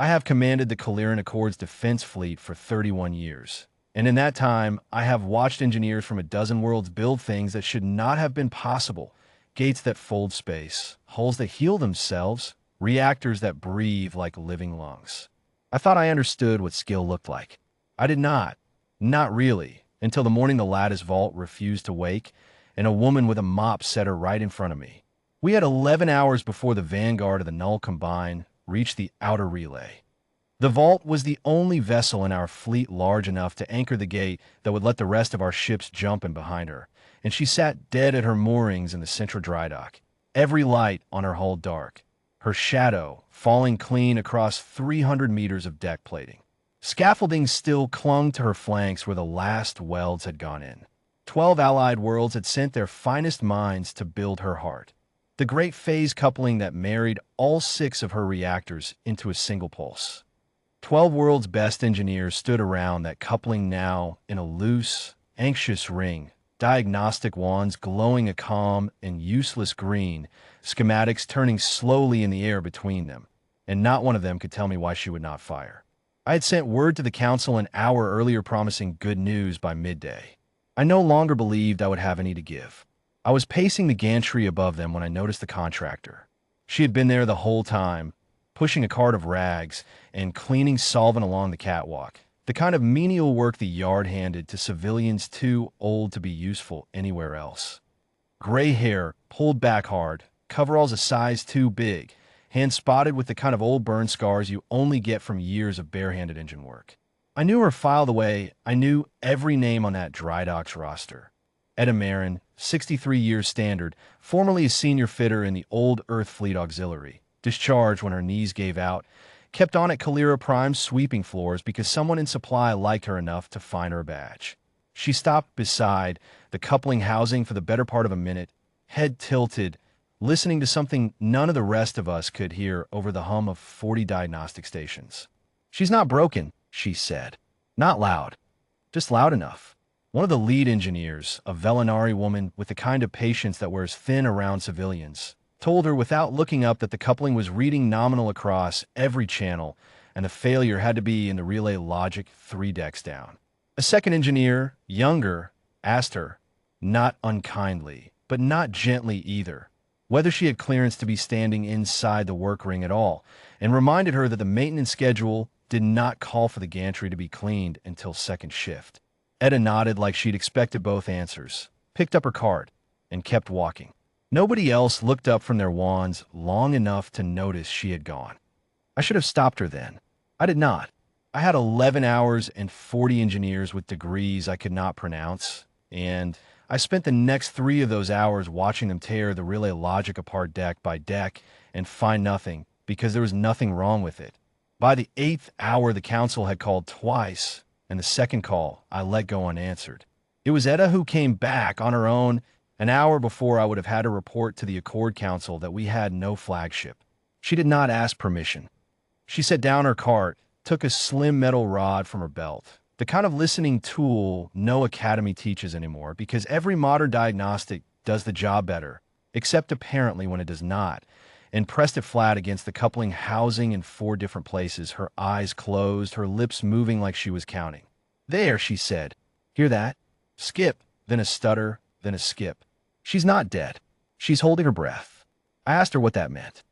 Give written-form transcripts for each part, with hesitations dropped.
I have commanded the Caleran Accord's defense fleet for 31 years. And in that time, I have watched engineers from a dozen worlds build things that should not have been possible. Gates that fold space, hulls that heal themselves, reactors that breathe like living lungs. I thought I understood what skill looked like. I did not. Not really, until the morning the lattice vault refused to wake, and a woman with a mop set her right in front of me. We had 11 hours before the vanguard of the Null Combine reached the outer relay. The vault was the only vessel in our fleet large enough to anchor the gate that would let the rest of our ships jump in behind her, and she sat dead at her moorings in the central drydock, every light on her hull dark, her shadow falling clean across 300 meters of deck plating. Scaffolding still clung to her flanks where the last welds had gone in. 12 allied worlds had sent their finest minds to build her heart, the great phase coupling that married all 6 of her reactors into a single pulse. 12 worlds' best engineers stood around that coupling now in a loose, anxious ring, diagnostic wands glowing a calm and useless green, schematics turning slowly in the air between them, and not one of them could tell me why she would not fire. I had sent word to the council an hour earlier promising good news by midday. I no longer believed I would have any to give. I was pacing the gantry above them when I noticed the contractor. She had been there the whole time, pushing a cart of rags and cleaning solvent along the catwalk, the kind of menial work the yard handed to civilians too old to be useful anywhere else. Gray hair, pulled back hard, coveralls a size too big, hands spotted with the kind of old burn scars you only get from years of barehanded engine work. I knew her file the way I knew every name on that drydock's roster. Etta Marin, 63 years standard, formerly a senior fitter in the old Earth Fleet Auxiliary, discharged when her knees gave out, kept on at Calera Prime's sweeping floors because someone in supply liked her enough to find her a badge. She stopped beside the coupling housing for the better part of a minute, head tilted, listening to something none of the rest of us could hear over the hum of 40 diagnostic stations. "She's not broken," she said. "Not loud. Just loud enough." One of the lead engineers, a Velinari woman with the kind of patience that wears thin around civilians, told her without looking up that the coupling was reading nominal across every channel, and the failure had to be in the relay logic 3 decks down. A second engineer, younger, asked her, not unkindly, but not gently either, whether she had clearance to be standing inside the work ring at all, and reminded her that the maintenance schedule did not call for the gantry to be cleaned until second shift. Etta nodded like she'd expected both answers, picked up her card, and kept walking. Nobody else looked up from their wands long enough to notice she had gone. I should have stopped her then. I did not. I had 11 hours and 40 engineers with degrees I could not pronounce, and I spent the next 3 of those hours watching them tear the relay logic apart deck by deck and find nothing because there was nothing wrong with it. By the 8th hour, the council had called twice, and the second call I let go unanswered. It was Etta who came back on her own an hour before I would have had to report to the Accord Council that we had no flagship. She did not ask permission. She set down her cart, took a slim metal rod from her belt, the kind of listening tool no academy teaches anymore because every modern diagnostic does the job better, except apparently when it does not, and pressed it flat against the coupling housing in 4 different places, her eyes closed, her lips moving like she was counting. "There," she said. "Hear that? Skip, then a stutter, then a skip. She's not dead. She's holding her breath." I asked her what that meant.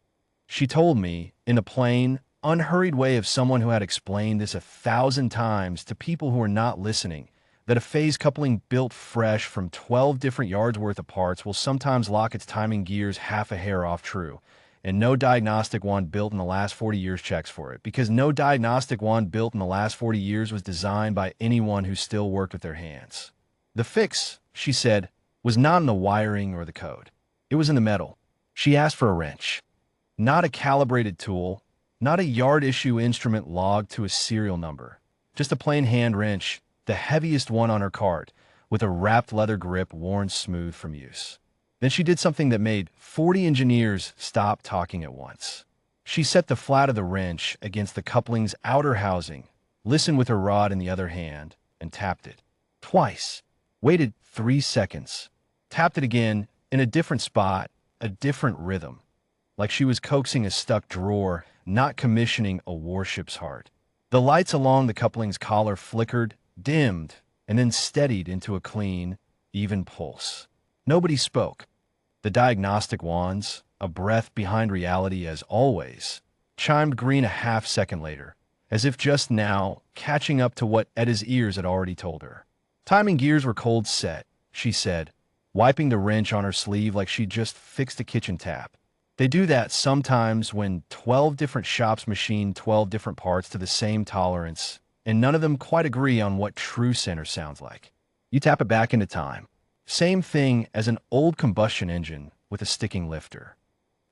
She told me, in the plain, unhurried way of someone who had explained this 1,000 times to people who were not listening, that a phase coupling built fresh from 12 different yards worth of parts will sometimes lock its timing gears half a hair off true, and no diagnostic wand built in the last 40 years checks for it, because no diagnostic wand built in the last 40 years was designed by anyone who still worked with their hands. The fix, she said, was not in the wiring or the code. It was in the metal. She asked for a wrench. Not a calibrated tool, not a yard issue instrument logged to a serial number. Just a plain hand wrench, the heaviest one on her cart, with a wrapped leather grip worn smooth from use. Then she did something that made 40 engineers stop talking at once. She set the flat of the wrench against the coupling's outer housing, listened with her rod in the other hand, and tapped it. Twice. Waited 3 seconds. Tapped it again, in a different spot, a different rhythm. Like she was coaxing a stuck drawer, not commissioning a warship's heart. The lights along the coupling's collar flickered, dimmed, and then steadied into a clean, even pulse. Nobody spoke. The diagnostic wands, a breath behind reality as always, chimed green a half-second later, as if just now catching up to what Edda's ears had already told her. Timing gears were cold set, she said, wiping the wrench on her sleeve like she'd just fixed a kitchen tap. They do that sometimes when 12 different shops machine 12 different parts to the same tolerance, and none of them quite agree on what true center sounds like. You tap it back into time. Same thing as an old combustion engine with a sticking lifter.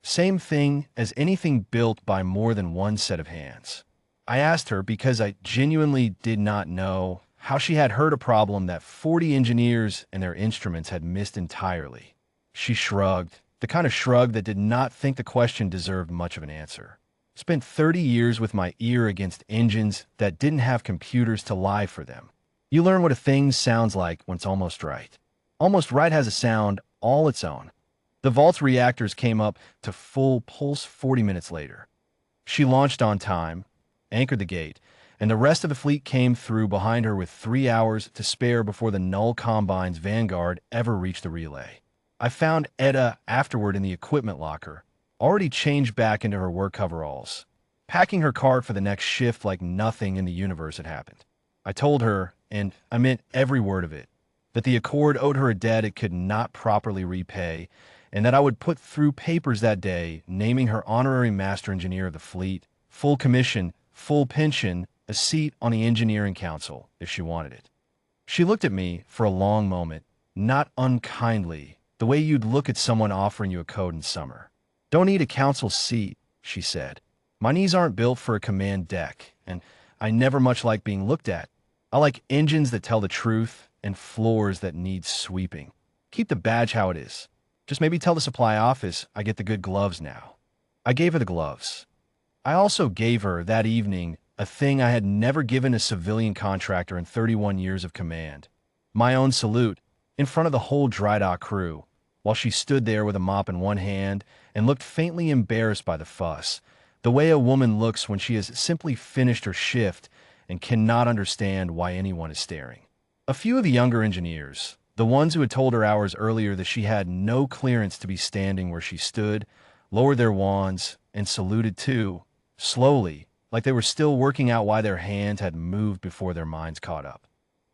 Same thing as anything built by more than one set of hands. I asked her because I genuinely did not know how she had heard a problem that 40 engineers and their instruments had missed entirely. She shrugged, the kind of shrug that did not think the question deserved much of an answer. Spent 30 years with my ear against engines that didn't have computers to lie for them. You learn what a thing sounds like when it's almost right. Almost right has a sound all its own. The vault's reactors came up to full pulse 40 minutes later. She launched on time, anchored the gate, and the rest of the fleet came through behind her with 3 hours to spare before the Null Combine's vanguard ever reached the relay. I found Edda afterward in the equipment locker, already changed back into her work coveralls, packing her cart for the next shift like nothing in the universe had happened. I told her, and I meant every word of it, that the Accord owed her a debt it could not properly repay, and that I would put through papers that day naming her honorary master engineer of the fleet, full commission, full pension, a seat on the engineering council if she wanted it. She looked at me for a long moment, not unkindly, the way you'd look at someone offering you a coat in summer. Don't need a council seat, she said. My knees aren't built for a command deck, and I never much like being looked at. I like engines that tell the truth and floors that need sweeping. Keep the badge how it is. Just maybe tell the supply office I get the good gloves now. I gave her the gloves. I also gave her, that evening, a thing I had never given a civilian contractor in 31 years of command. My own salute, in front of the whole drydock crew, while she stood there with a mop in one hand and looked faintly embarrassed by the fuss, the way a woman looks when she has simply finished her shift and cannot understand why anyone is staring. A few of the younger engineers, the ones who had told her hours earlier that she had no clearance to be standing where she stood, lowered their wands and saluted too, slowly, like they were still working out why their hands had moved before their minds caught up.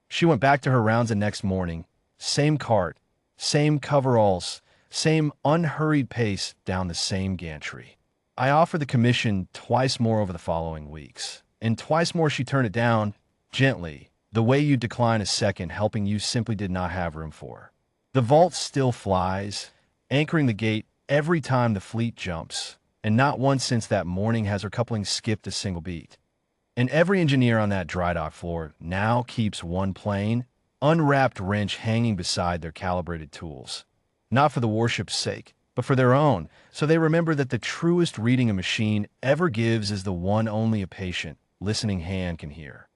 She went back to her rounds the next morning, same cart, same coveralls, same unhurried pace down the same gantry. I offered the commission twice more over the following weeks, and twice more she turned it down, gently, the way you decline a second helping you simply did not have room for. The vault still flies, anchoring the gate every time the fleet jumps, and not once since that morning has her coupling skipped a single beat. And every engineer on that drydock floor now keeps one plain, unwrapped wrench hanging beside their calibrated tools. Not for the warship's sake, but for their own, so they remember that the truest reading a machine ever gives is the one only a patient, listening hand can hear.